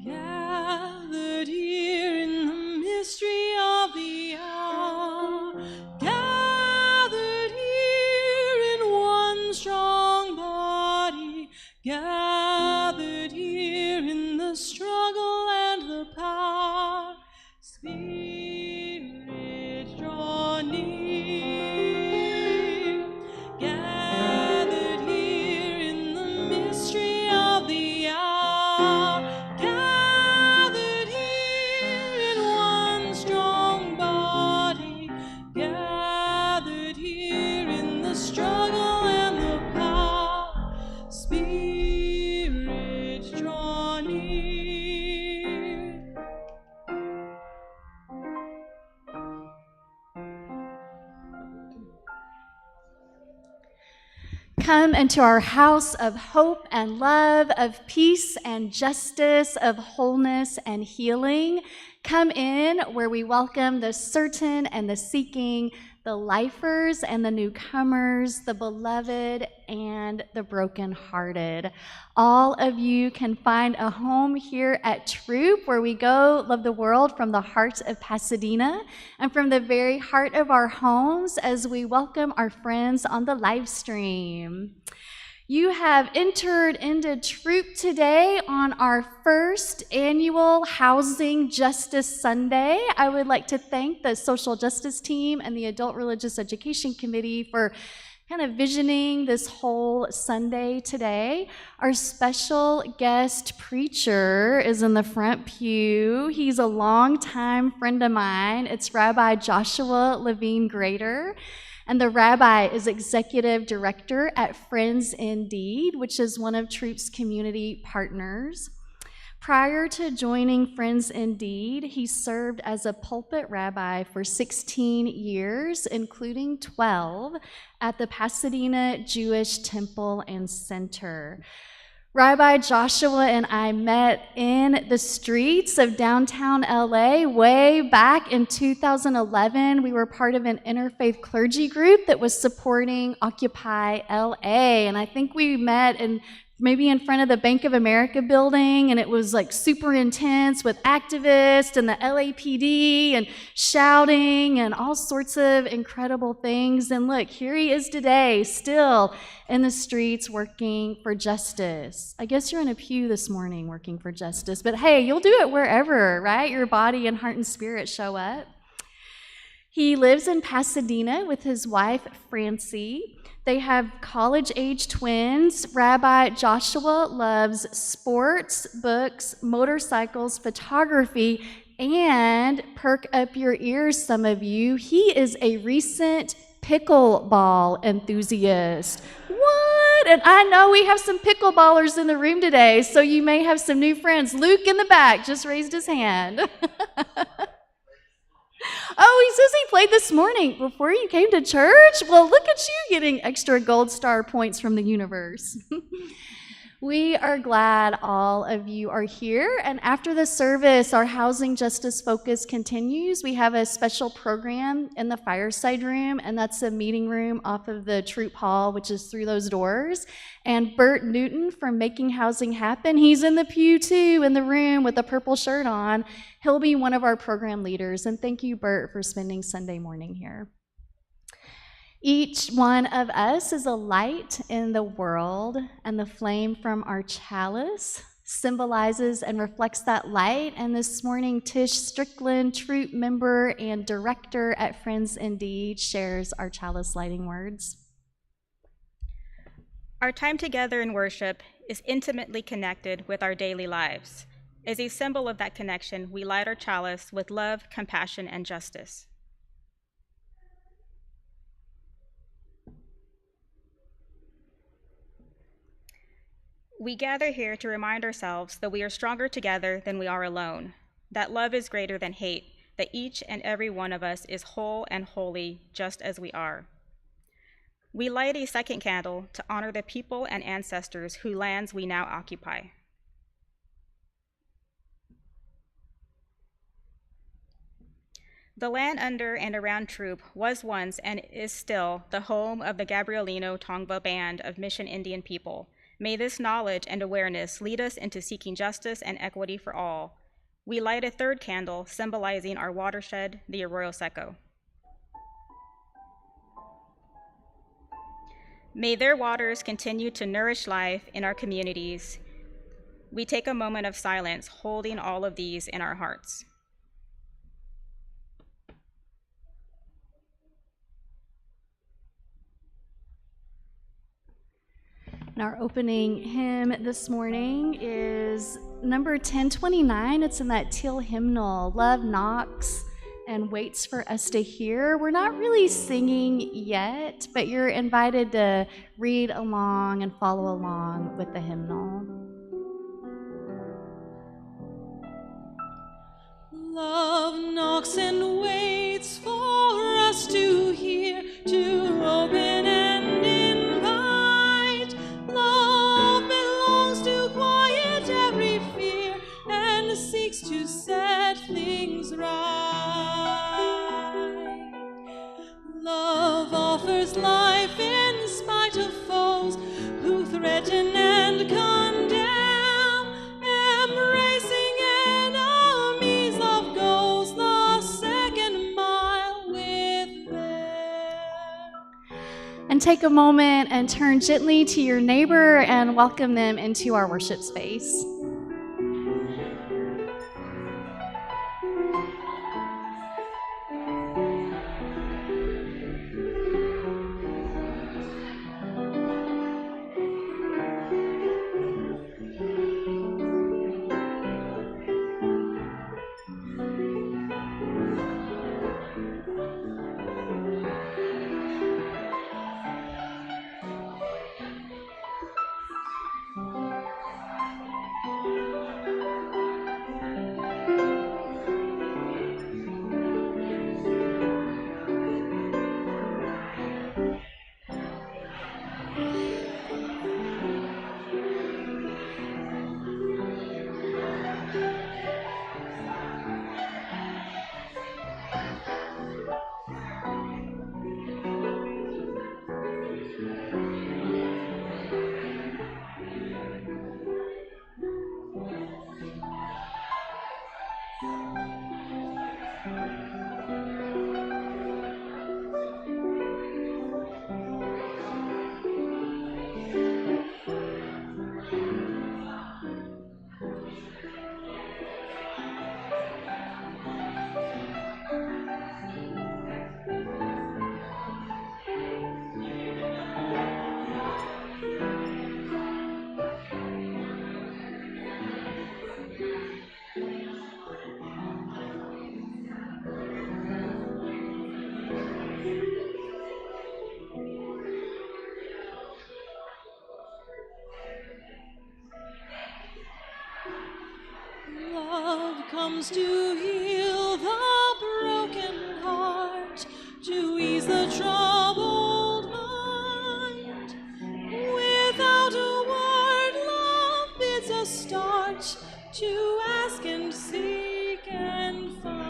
Gathered here in the mystery of the hour, gathered here in one strong body, gathered here in the struggle and the power. Spirit, draw near. Gathered here in the mystery of the hour, gathered here in one strong body, gathered here in the struggle and the power. Spirit, draw near. Come into our house of hope and love, of peace and justice, of wholeness and healing. Come in where we welcome the certain and the seeking, the lifers and the newcomers, the beloved and the brokenhearted. All of you can find a home here at Throop, where we go love the world from the heart of Pasadena and from the very heart of our homes as we welcome our friends on the live stream. You have entered into Throop today on our first annual Housing Justice Sunday. I would like to thank the Social Justice Team and the Adult Religious Education Committee for kind of visioning this whole Sunday today. Our special guest preacher is in the front pew. He's a longtime friend of mine. It's Rabbi Joshua Levine Grader. And the rabbi is executive director at Friends Indeed, which is one of Throop's community partners. Prior to joining Friends Indeed, he served as a pulpit rabbi for 16 years, including 12 at the Pasadena Jewish Temple and Center. Rabbi Joshua and I met in the streets of downtown LA way back in 2011. We were part of an interfaith clergy group that was supporting Occupy LA, and I think we met maybe in front of the Bank of America building, and it was like super intense with activists and the LAPD and shouting and all sorts of incredible things. And look, here he is today, still in the streets working for justice. I guess you're in a pew this morning working for justice, but hey, you'll do it wherever, right? Your body and heart and spirit show up. He lives in Pasadena with his wife, Francie. They have college-age twins. Rabbi Joshua loves sports, books, motorcycles, photography, and perk up your ears, some of you, he is a recent pickleball enthusiast. What? And I know we have some pickleballers in the room today, so you may have some new friends. Luke in the back just raised his hand. Oh, he says he played this morning before you came to church? Well, look at you getting extra gold star points from the universe. We are glad all of you are here. And after the service, our housing justice focus continues. We have a special program in the fireside room, and that's a meeting room off of the Throop Hall, which is through those doors. And Bert Newton from Making Housing Happen, he's in the pew too, in the room with a purple shirt on. He'll be one of our program leaders. And thank you, Bert, for spending Sunday morning here. Each one of us is a light in the world, and the flame from our chalice symbolizes and reflects that light. And this morning, Tish Strickland, Throop member and director at Friends Indeed, shares our chalice lighting words. Our time together in worship is intimately connected with our daily lives. As a symbol of that connection, we light our chalice with love, compassion, and justice. We gather here to remind ourselves that we are stronger together than we are alone, that love is greater than hate, that each and every one of us is whole and holy just as we are. We light a second candle to honor the people and ancestors whose lands we now occupy. The land under and around Throop was once and is still the home of the Gabrielino Tongva Band of Mission Indian people. May this knowledge and awareness lead us into seeking justice and equity for all. We light a third candle symbolizing our watershed, the Arroyo Seco. May their waters continue to nourish life in our communities. We take a moment of silence, holding all of these in our hearts. And our opening hymn this morning is number 1029. It's in that teal hymnal, Love Knocks and Waits for Us to Hear. We're not really singing yet, but you're invited to read along and follow along with the hymnal. Love knocks and waits for us to hear, to open and invite. Love belongs to quiet every fear and seeks to set things right. Love offers life in spite of foes who threaten and condemn, embracing enemies of goes the second mile with them. And take a moment and turn gently to your neighbor and welcome them into our worship space. Love comes to heal the broken heart, to ease the troubled mind. Without a word, start to ask and seek and find.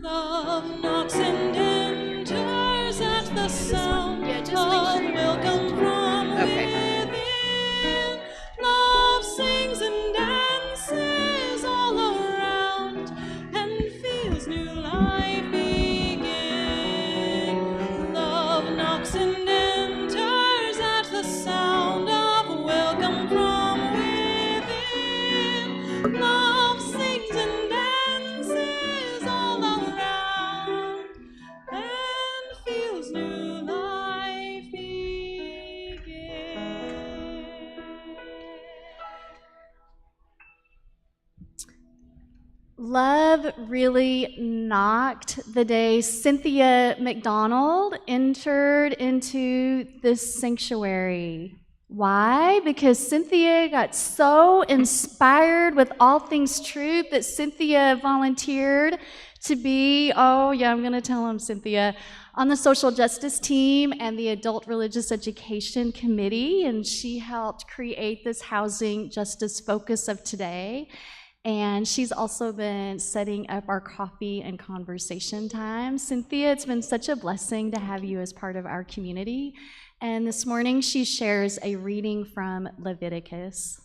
Love knocks and enters at the sound of welcome from within. Love sings and dances all around and feels new life begin. Love knocks and enters at the sound of welcome from within. Love sings and dances all around and feels new life begin. Love really knocked the day Cynthia McDonald entered into this sanctuary. Why? Because Cynthia got so inspired with all things Throop that Cynthia volunteered to be, I'm going to tell him, Cynthia, on the social justice team and the adult religious education committee, and she helped create this housing justice focus of today. And she's also been setting up our coffee and conversation time. Cynthia, it's been such a blessing to have you as part of our community. And this morning she shares a reading from Leviticus.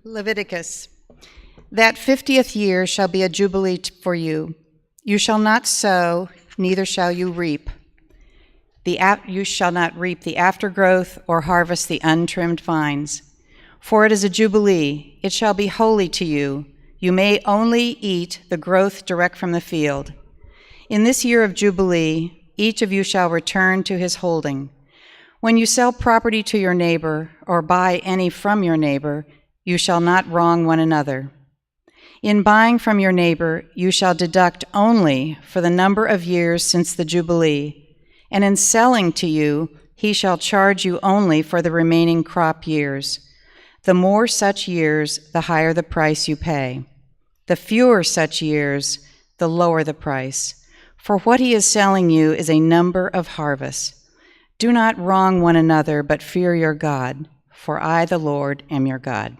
Leviticus. That 50th year shall be a jubilee for you. You shall not sow, neither shall you reap. You shall not reap the aftergrowth or harvest the untrimmed vines. For it is a jubilee, it shall be holy to you. You may only eat the growth direct from the field. In this year of jubilee, each of you shall return to his holding. When you sell property to your neighbor or buy any from your neighbor, you shall not wrong one another. In buying from your neighbor, you shall deduct only for the number of years since the jubilee, and in selling to you, he shall charge you only for the remaining crop years. The more such years, the higher the price you pay. The fewer such years, the lower the price. For what he is selling you is a number of harvests. Do not wrong one another, but fear your God, for I, the Lord, am your God.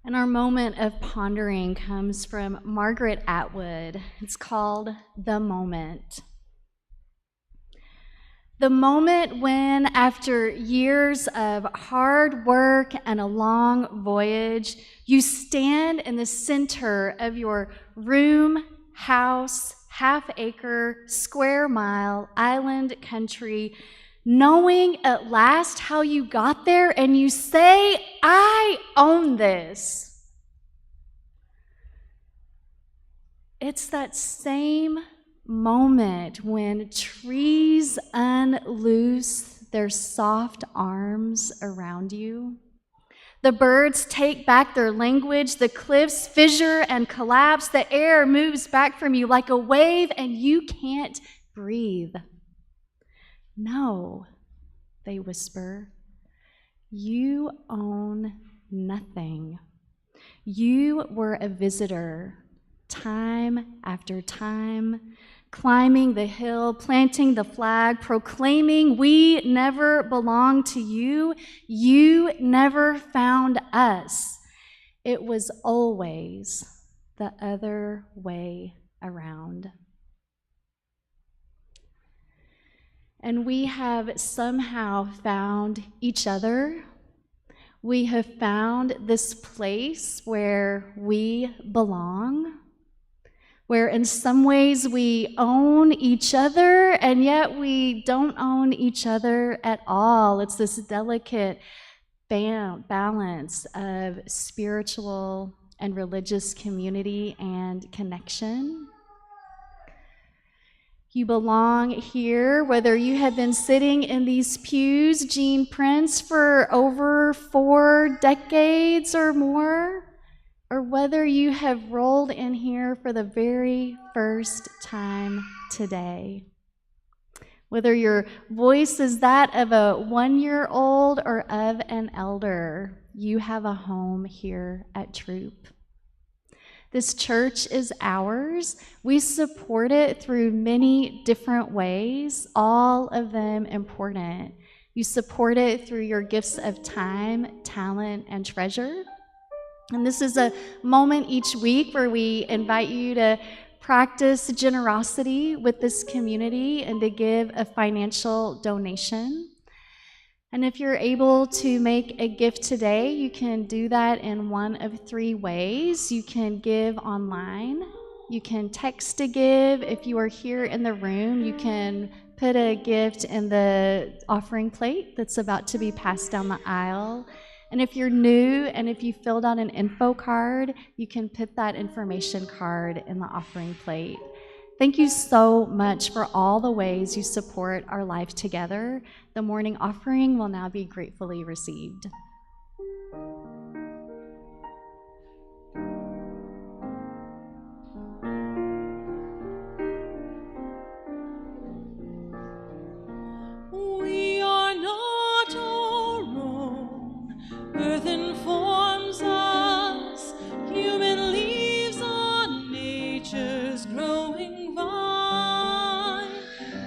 And our moment of pondering comes from Margaret Atwood. It's called The Moment. The moment when, after years of hard work and a long voyage, you stand in the center of your room, house, half-acre, square mile, island country, knowing at last how you got there, and you say, I own this. It's that same moment when trees unloose their soft arms around you. The birds take back their language, the cliffs fissure and collapse, the air moves back from you like a wave, and you can't breathe. No, they whisper, you own nothing. You were a visitor, time after time, climbing the hill, planting the flag, proclaiming we never belonged to you. You never found us. It was always the other way around. And we have somehow found each other. We have found this place where we belong, where in some ways we own each other, and yet we don't own each other at all. It's this delicate balance of spiritual and religious community and connection. You belong here, whether you have been sitting in these pews, Gene Prince, for over 4 decades or more. or whether you have rolled in here for the very first time today. Whether your voice is that of a 1-year-old or of an elder, you have a home here at Throop. This church is ours. We support it through many different ways, all of them important. You support it through your gifts of time, talent, and treasure. And this is a moment each week where we invite you to practice generosity with this community and to give a financial donation. And if you're able to make a gift today, you can do that in one of 3 ways. You can give online. You can text to give. If you are here in the room, you can put a gift in the offering plate that's about to be passed down the aisle. And if you're new and if you filled out an info card, you can put that information card in the offering plate. Thank you so much for all the ways you support our life together. The morning offering will now be gratefully received. We are not alone. Earth informs us. Human leaves on nature's growing vine.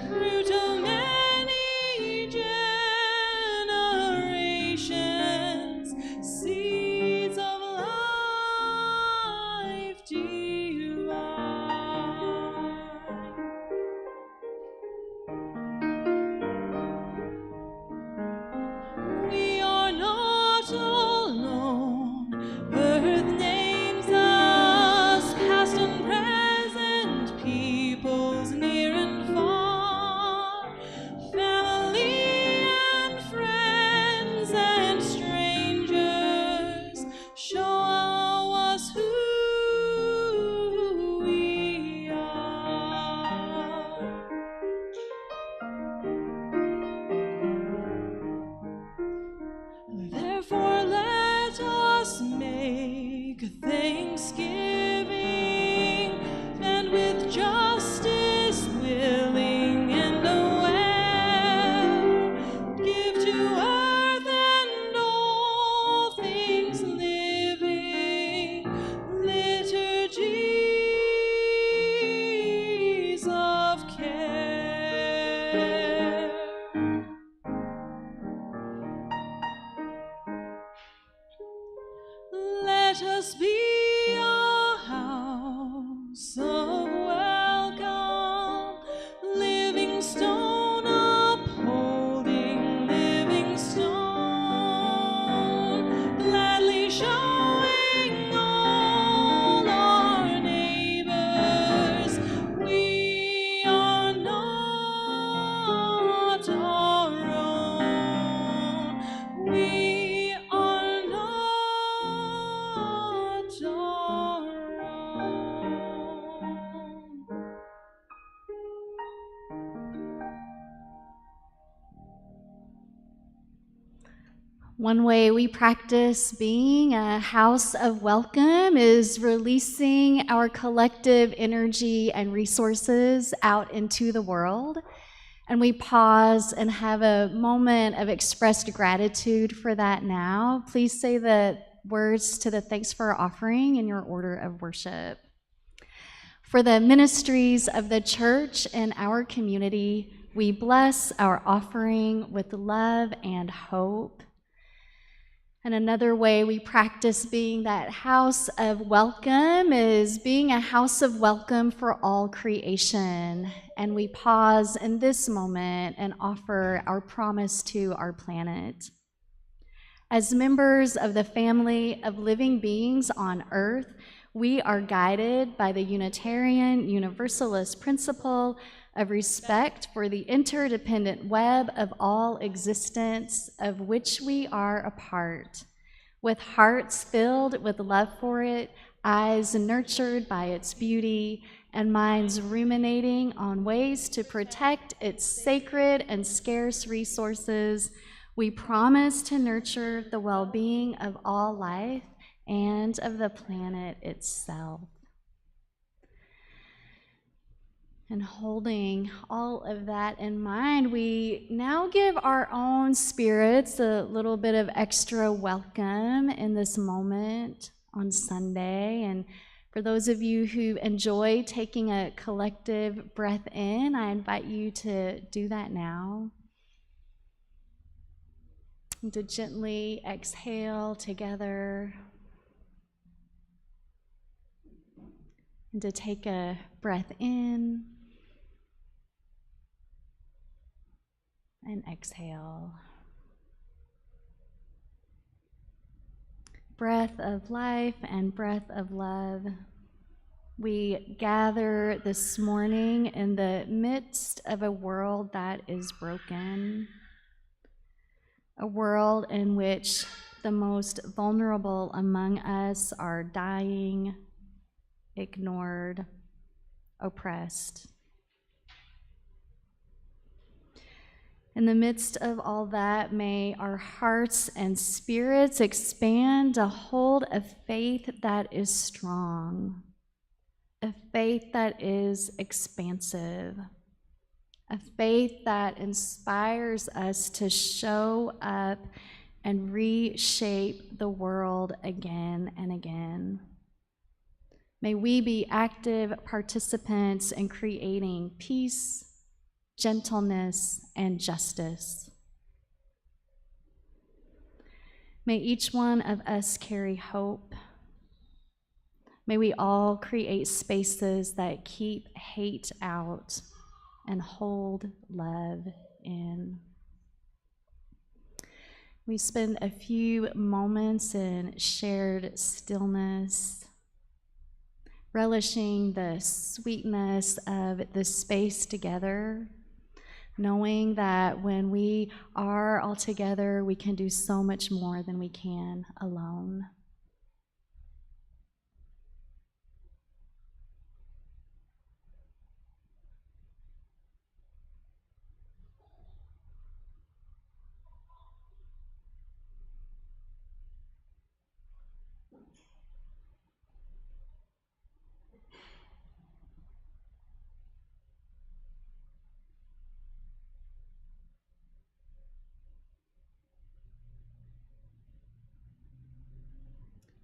Fruit of many generations. Seeds of life divine. We are not alone. Earth names us, past and present, peoples near and far, family and friends and strangers. Show us who we are. Therefore, let us make thanksgiving, and with justice willing and aware, give to earth and all things living liturgies of care. Let us be a house of welcome, living stone upholding living stone, gladly showing all our neighbors we are not our own. We are not our own. One way we practice being a house of welcome is releasing our collective energy and resources out into the world. And we pause and have a moment of expressed gratitude for that now. Please say the words to the thanks for our offering in your order of worship. For the ministries of the church and our community, we bless our offering with love and hope. And another way we practice being that house of welcome is being a house of welcome for all creation. And we pause in this moment and offer our promise to our planet. As members of the family of living beings on earth, we are guided by the Unitarian Universalist principle of respect for the interdependent web of all existence of which we are a part, with hearts filled with love for it, eyes nurtured by its beauty, and minds ruminating on ways to protect its sacred and scarce resources. We promise to nurture the well-being of all life and of the planet itself. And holding all of that in mind, we now give our own spirits a little bit of extra welcome in this moment on Sunday. And for those of you who enjoy taking a collective breath in, I invite you to do that now. And to gently exhale together. And to take a breath in and exhale. Breath of life and breath of love. We gather this morning in the midst of a world that is broken, a world in which the most vulnerable among us are dying, ignored, oppressed. In the midst of all that, may our hearts and spirits expand to hold a faith that is strong, a faith that is expansive, a faith that inspires us to show up and reshape the world again and again. May we be active participants in creating peace, gentleness, and justice. May each one of us carry hope. May we all create spaces that keep hate out and hold love in. We spend a few moments in shared stillness, relishing the sweetness of the space together, knowing that when we are all together, we can do so much more than we can alone.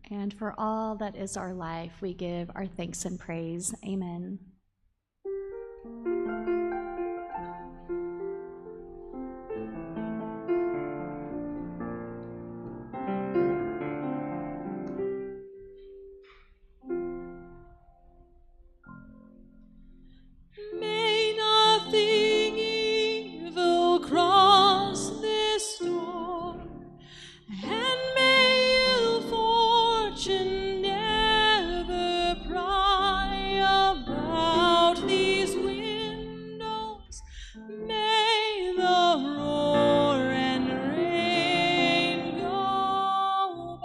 And for all that is our life, we give our thanks and praise. Amen. May nothing evil cross this door, and may ill fortune never pry about these windows. May the roar and rain go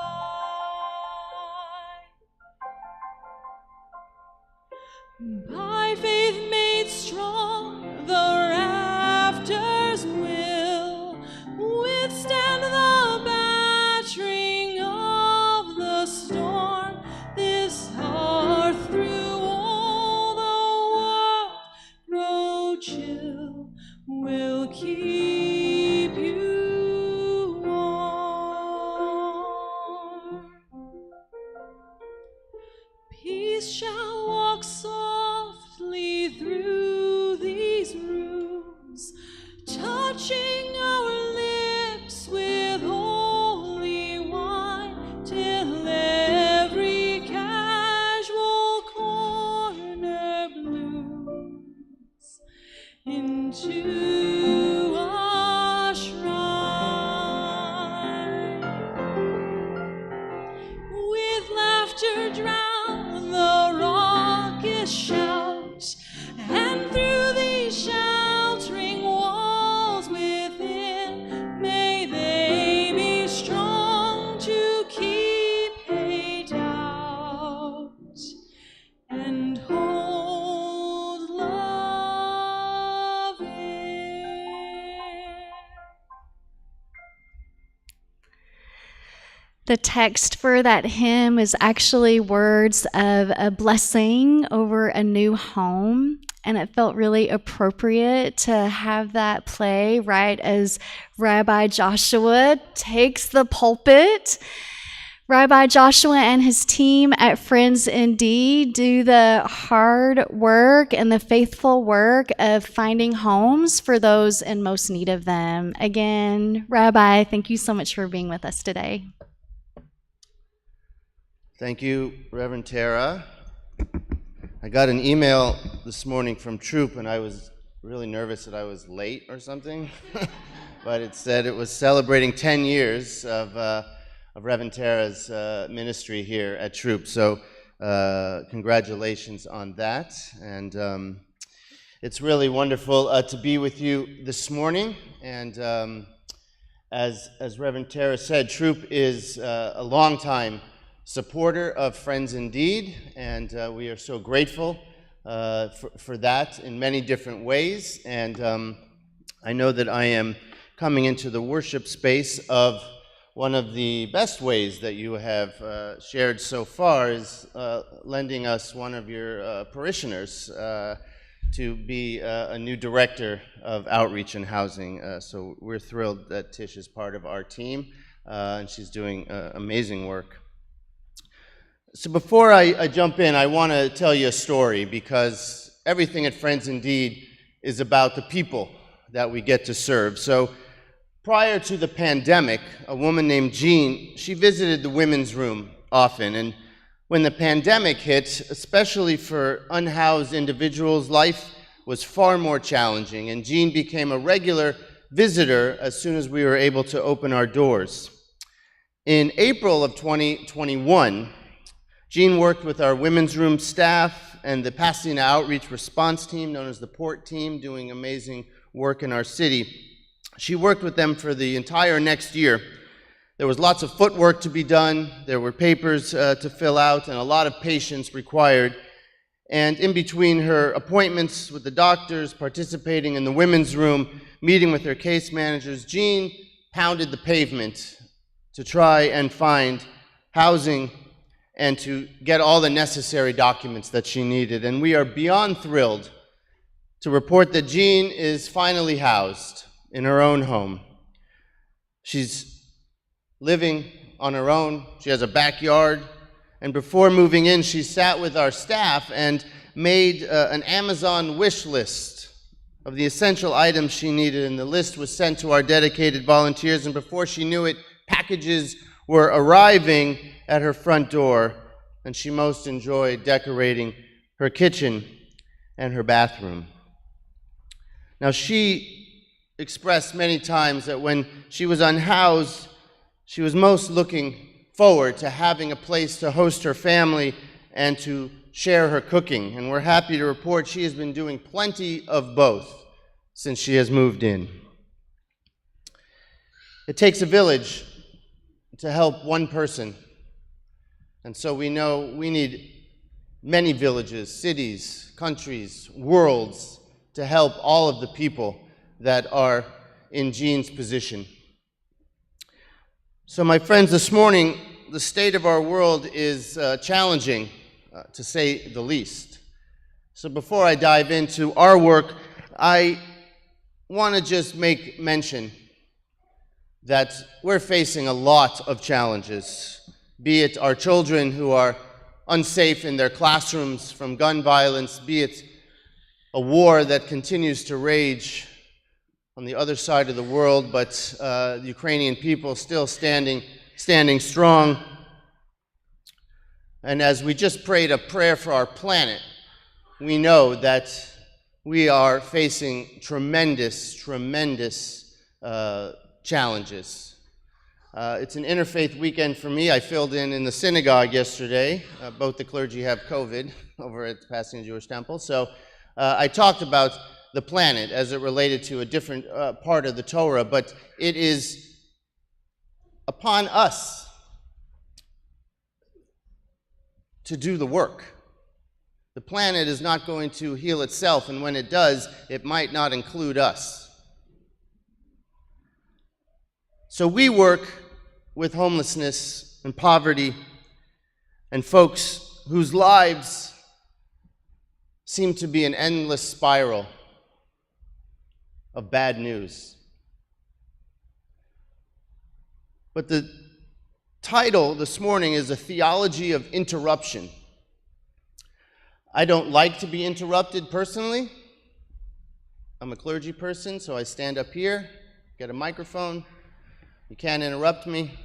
by faith made strong, the rafters will withstand the battering of the storm. This heart through all the world grow chill will keep you warm. Peace shall walk softly through these rooms, touching our lips with holy wine, till every casual corner blooms into a shrine. With laughter drown the raucous shout, and through these sheltering walls within, may they be strong to keep hate out and hold love in. The text for that hymn is actually words of a blessing over a new home, and it felt really appropriate to have that play right as Rabbi Joshua takes the pulpit. Rabbi Joshua and his team at Friends Indeed do the hard work and the faithful work of finding homes for those in most need of them. Again, Rabbi, thank you so much for being with us today. Thank you, Reverend Tara. I got an email this morning from Throop, and I was really nervous that I was late or something, but it said it was celebrating 10 years of Reverend Tara's ministry here at Throop. So congratulations on that, and it's really wonderful to be with you this morning. And as Reverend Tara said, Throop is a long-time supporter of Friends Indeed, and we are so grateful for that in many different ways. And I know that I am coming into the worship space of one of the best ways that you have shared so far is lending us one of your parishioners to be a new director of outreach and housing. So we're thrilled that Tish is part of our team, and she's doing amazing work. So before I jump in, I want to tell you a story, because everything at Friends Indeed is about the people that we get to serve. So prior to the pandemic, a woman named Jean, she visited the women's room often. And when the pandemic hit, especially for unhoused individuals, life was far more challenging. And Jean became a regular visitor as soon as we were able to open our doors. In April of 2021, Jean worked with our women's room staff and the Pasadena outreach response team, known as the PORT team, doing amazing work in our city. She worked with them for the entire next year. There was lots of footwork to be done, there were papers to fill out, and a lot of patience required. And in between her appointments with the doctors, participating in the women's room, meeting with her case managers, Jean pounded the pavement to try and find housing and to get all the necessary documents that she needed. And we are beyond thrilled to report that Jean is finally housed in her own home. She's living on her own. She has a backyard. And before moving in, she sat with our staff and made an Amazon wish list of the essential items she needed. And the list was sent to our dedicated volunteers. And before she knew it, packages were arriving at her front door, and she most enjoyed decorating her kitchen and her bathroom. Now, she expressed many times that when she was unhoused, she was most looking forward to having a place to host her family and to share her cooking. And we're happy to report she has been doing plenty of both since she has moved in. It takes a village to help one person. And so we know we need many villages, cities, countries, worlds to help all of the people that are in Jean's position. So my friends, this morning, the state of our world is challenging, to say the least. So before I dive into our work, I want to just make mention that we're facing a lot of challenges, be it our children who are unsafe in their classrooms from gun violence, be it a war that continues to rage on the other side of the world, but the Ukrainian people still standing strong. And as we just prayed a prayer for our planet, we know that we are facing tremendous challenges. It's an interfaith weekend for me. I filled in the synagogue yesterday. Both the clergy have COVID over at the Pasadena Jewish Temple. So I talked about the planet as it related to a different part of the Torah, but it is upon us to do the work. The planet is not going to heal itself, and when it does, it might not include us. So we work with homelessness and poverty, and folks whose lives seem to be an endless spiral of bad news. But the title this morning is A Theology of Interruption. I don't like to be interrupted personally. I'm a clergy person, so I stand up here, get a microphone. You can't interrupt me.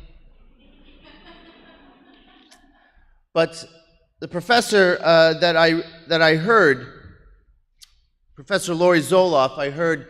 But the professor that I heard, Professor Lori Zoloff, I heard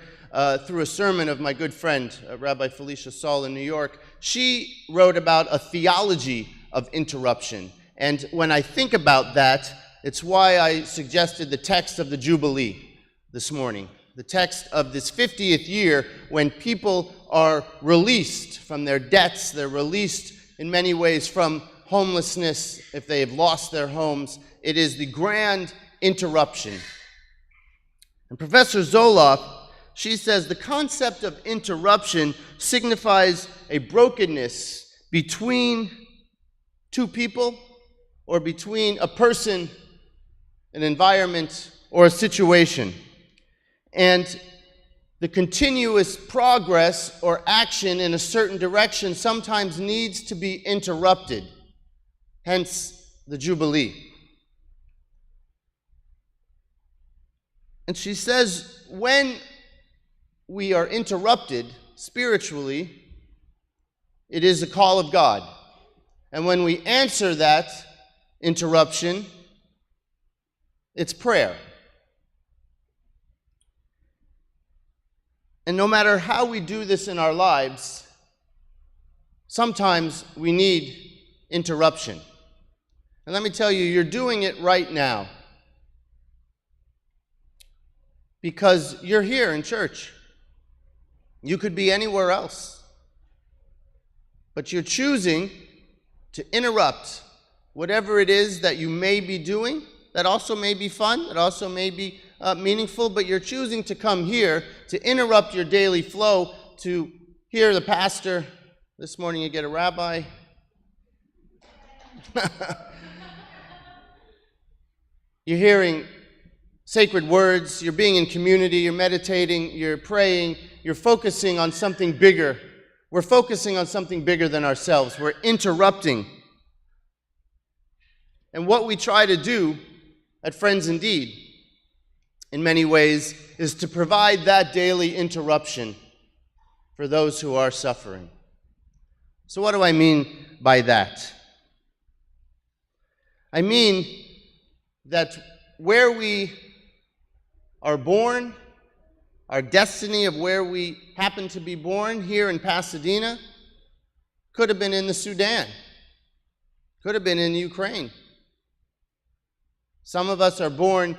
through a sermon of my good friend, Rabbi Felicia Saul in New York. She wrote about a theology of interruption. And when I think about that, it's why I suggested the text of the Jubilee this morning. The text of this 50th year when people are released from their debts. They're released in many ways from homelessness if they have lost their homes. It is the grand interruption. And Professor Zoloff, she says the concept of interruption signifies a brokenness between two people or between a person, an environment, or a situation. And the continuous progress or action in a certain direction sometimes needs to be interrupted, hence the Jubilee. And she says when we are interrupted spiritually, it is a call of God. And when we answer that interruption, it's prayer. And no matter how we do this in our lives, sometimes we need interruption. And let me tell you, you're doing it right now because you're here in church. You could be anywhere else. But you're choosing to interrupt whatever it is that you may be doing. That also may be fun, that also may be meaningful, but you're choosing to come here to interrupt your daily flow, to hear the pastor. This morning you get a rabbi. You're hearing sacred words, you're being in community, you're meditating, you're praying, you're focusing on something bigger. We're focusing on something bigger than ourselves. We're interrupting. And what we try to do at Friends Indeed, in many ways, is to provide that daily interruption for those who are suffering. So what do I mean by that? I mean that where we are born, our destiny of where we happen to be born here in Pasadena, could have been in the Sudan, could have been in Ukraine. Some of us are born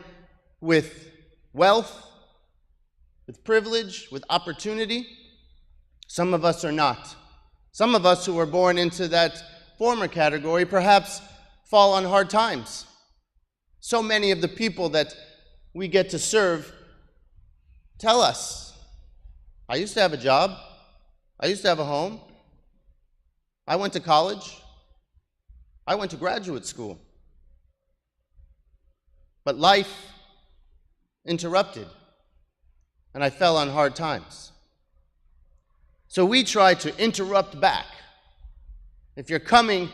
with wealth, with privilege, with opportunity. Some of us are not. Some of us who are born into that former category perhaps fall on hard times. So many of the people that we get to serve tell us, I used to have a job, I used to have a home, I went to college, I went to graduate school. But life interrupted, and I fell on hard times. So we try to interrupt back. If you're coming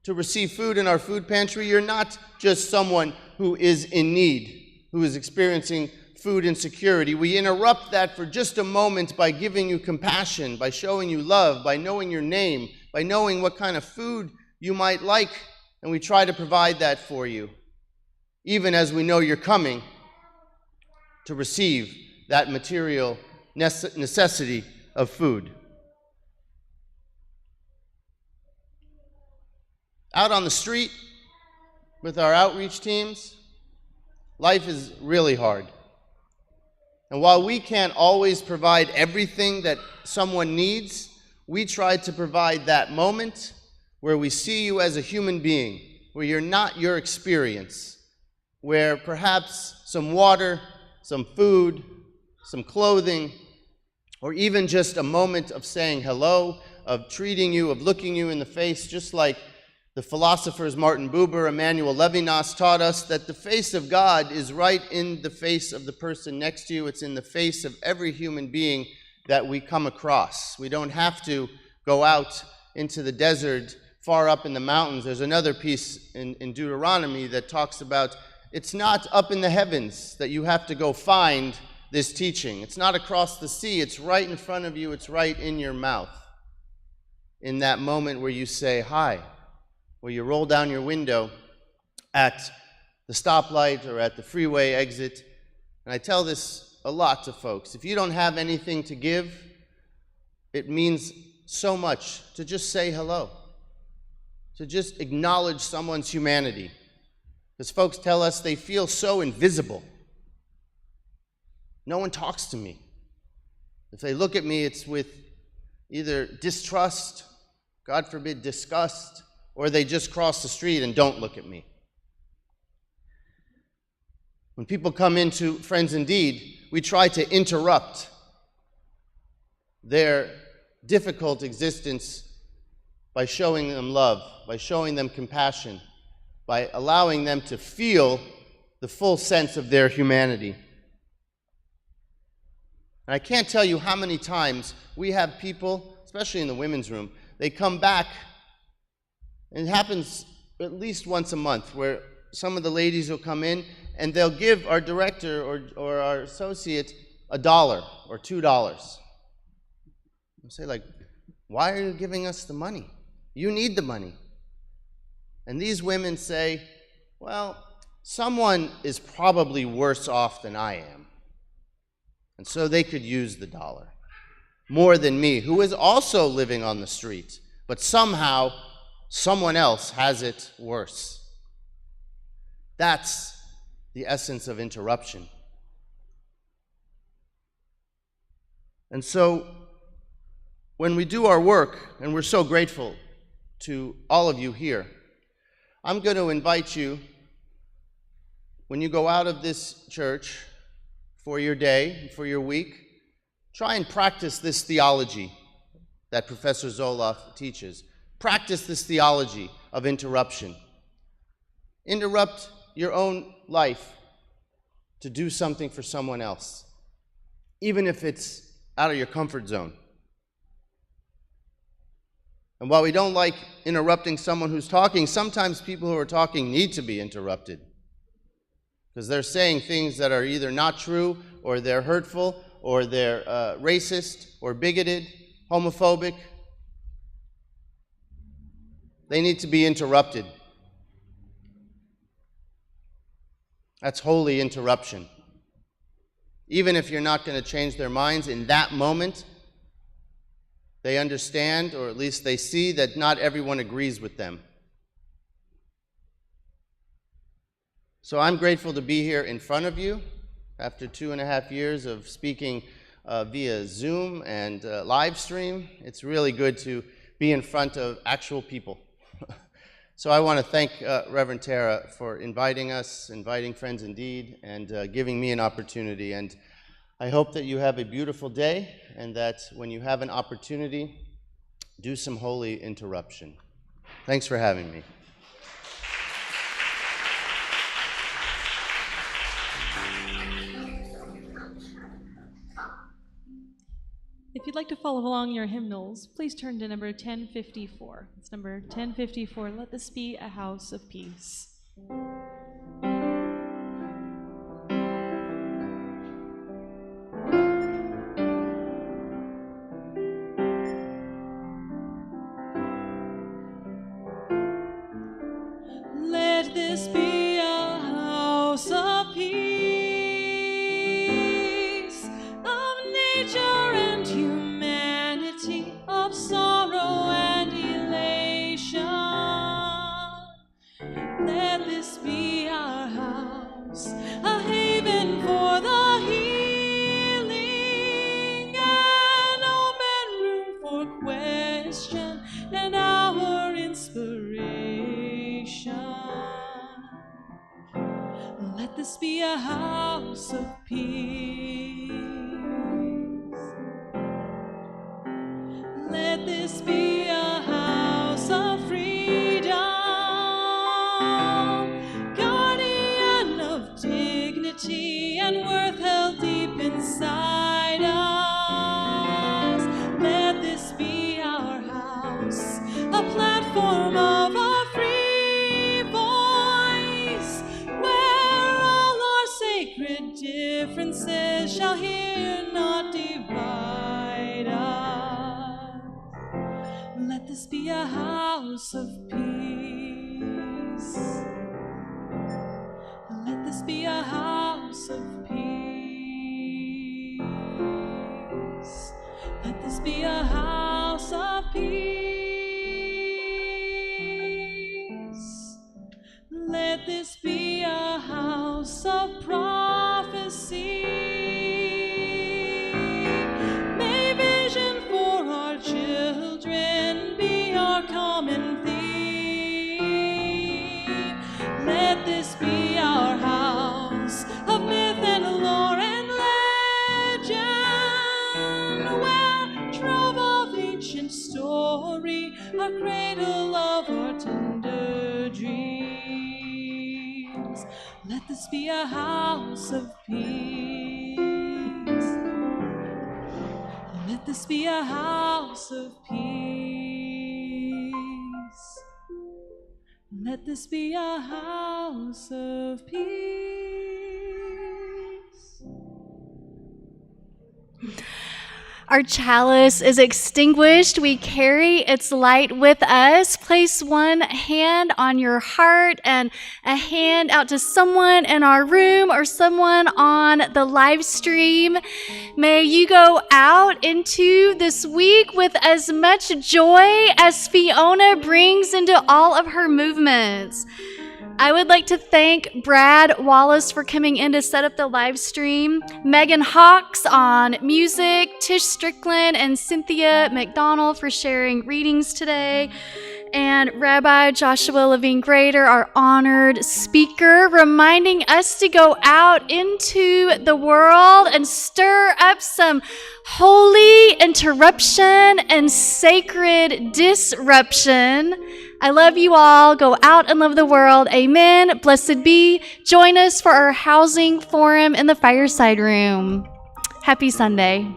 to receive food in our food pantry, you're not just someone who is in need, who is experiencing food insecurity. We interrupt that for just a moment by giving you compassion, by showing you love, by knowing your name, by knowing what kind of food you might like, and we try to provide that for you, even as we know you're coming to receive that material necessity of food. Out on the street with our outreach teams, life is really hard. And while we can't always provide everything that someone needs, we try to provide that moment where we see you as a human being, where you're not your experience, where perhaps some water, some food, some clothing, or even just a moment of saying hello, of treating you, of looking you in the face, just like the philosophers Martin Buber, Emmanuel Levinas taught us that the face of God is right in the face of the person next to you. It's in the face of every human being that we come across. We don't have to go out into the desert, far up in the mountains. There's another piece in Deuteronomy that talks about it's not up in the heavens that you have to go find this teaching. It's not across the sea. It's right in front of you. It's right in your mouth. In that moment where you say hi, where you roll down your window at the stoplight or at the freeway exit. And I tell this a lot to folks. If you don't have anything to give, it means so much to just say hello, to just acknowledge someone's humanity. Because folks tell us they feel so invisible. No one talks to me. If they look at me, it's with either distrust, God forbid, disgust, or they just cross the street and don't look at me. When people come into Friends Indeed, we try to interrupt their difficult existence by showing them love, by showing them compassion, by allowing them to feel the full sense of their humanity. And I can't tell you how many times we have people, especially in the women's room, they come back, and it happens at least once a month, where some of the ladies will come in and they'll give our director or our associate $1 or $2. I'll say, like, why are you giving us the money? You need the money. And these women say, well, someone is probably worse off than I am. And so they could use the $1 more than me, who is also living on the street, but somehow someone else has it worse. That's the essence of interruption. And so when we do our work, and we're so grateful to all of you here, I'm going to invite you, when you go out of this church for your day, for your week, try and practice this theology that Professor Zoloff teaches. Practice this theology of interruption. Interrupt your own life to do something for someone else, even if it's out of your comfort zone. And while we don't like interrupting someone who's talking, sometimes people who are talking need to be interrupted because they're saying things that are either not true, or they're hurtful, or they're racist, or bigoted, homophobic. They need to be interrupted. That's holy interruption. Even if you're not going to change their minds in that moment, they understand, or at least they see, that not everyone agrees with them. So I'm grateful to be here in front of you after 2.5 years of speaking via Zoom and live stream. It's really good to be in front of actual people. So I want to thank Reverend Tara for inviting us, inviting Friends Indeed, and giving me an opportunity. And I hope that you have a beautiful day, and that when you have an opportunity, do some holy interruption. Thanks for having me. If you'd like to follow along your hymnals, please turn to number 1054. It's number 1054, Let This Be a House of Peace. Let this be a house of peace, of nature and humanity, of sorrow and elation. Let this be our house, a haven for the healing, an open room for question and our inspiration. Let this be a house of peace. Let this be voices shall hear, not divide us. Let this be a house of peace. Let this be a house of peace. Let this be a house of peace. Let this be a house of prophecy. May vision for our children be our common theme. Let this be our house of myth and lore and legend, where trove of ancient story, a cradle of our tender dreams. Let this be a house of peace. Let this be a house of peace. Let this be a house of peace. Our chalice is extinguished. We carry its light with us. Place one hand on your heart and a hand out to someone in our room or someone on the live stream. May you go out into this week with as much joy as Fiona brings into all of her movements. I would like to thank Brad Wallace for coming in to set up the live stream, Megan Hawks on music, Tish Strickland and Cynthia McDonald for sharing readings today, and Rabbi Joshua Levine Grader, our honored speaker, reminding us to go out into the world and stir up some holy interruption and sacred disruption. I love you all. Go out and love the world. Amen. Blessed be. Join us for our housing forum in the fireside room. Happy Sunday.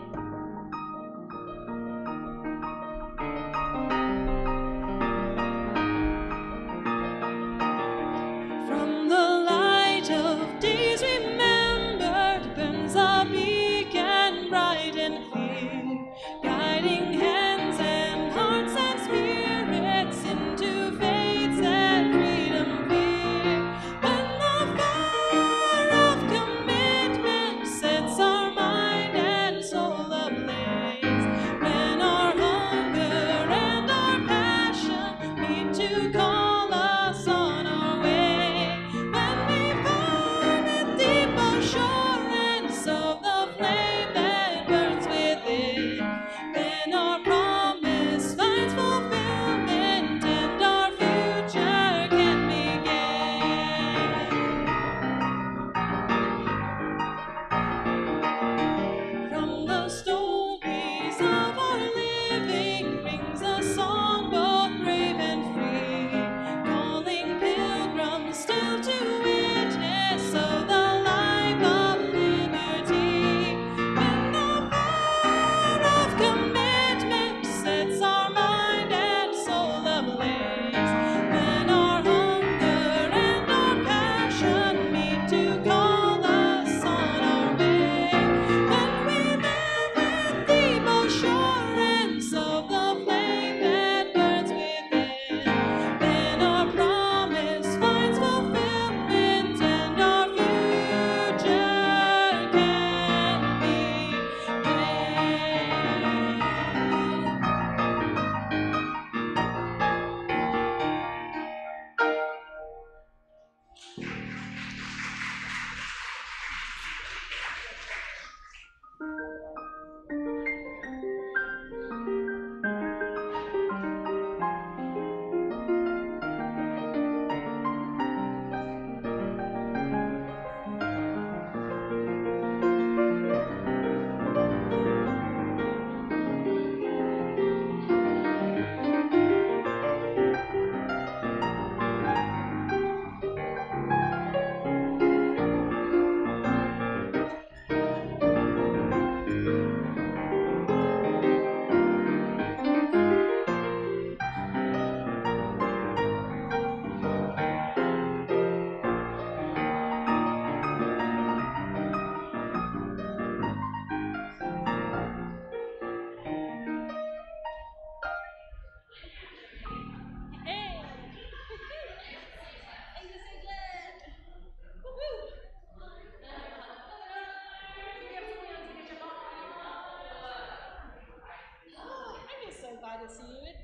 From the light of days remembered burns a beacon bright and clear, guiding hands and hearts and spirits into faith's and freedom clear. When the fire of commitment sets our mind and soul to see you.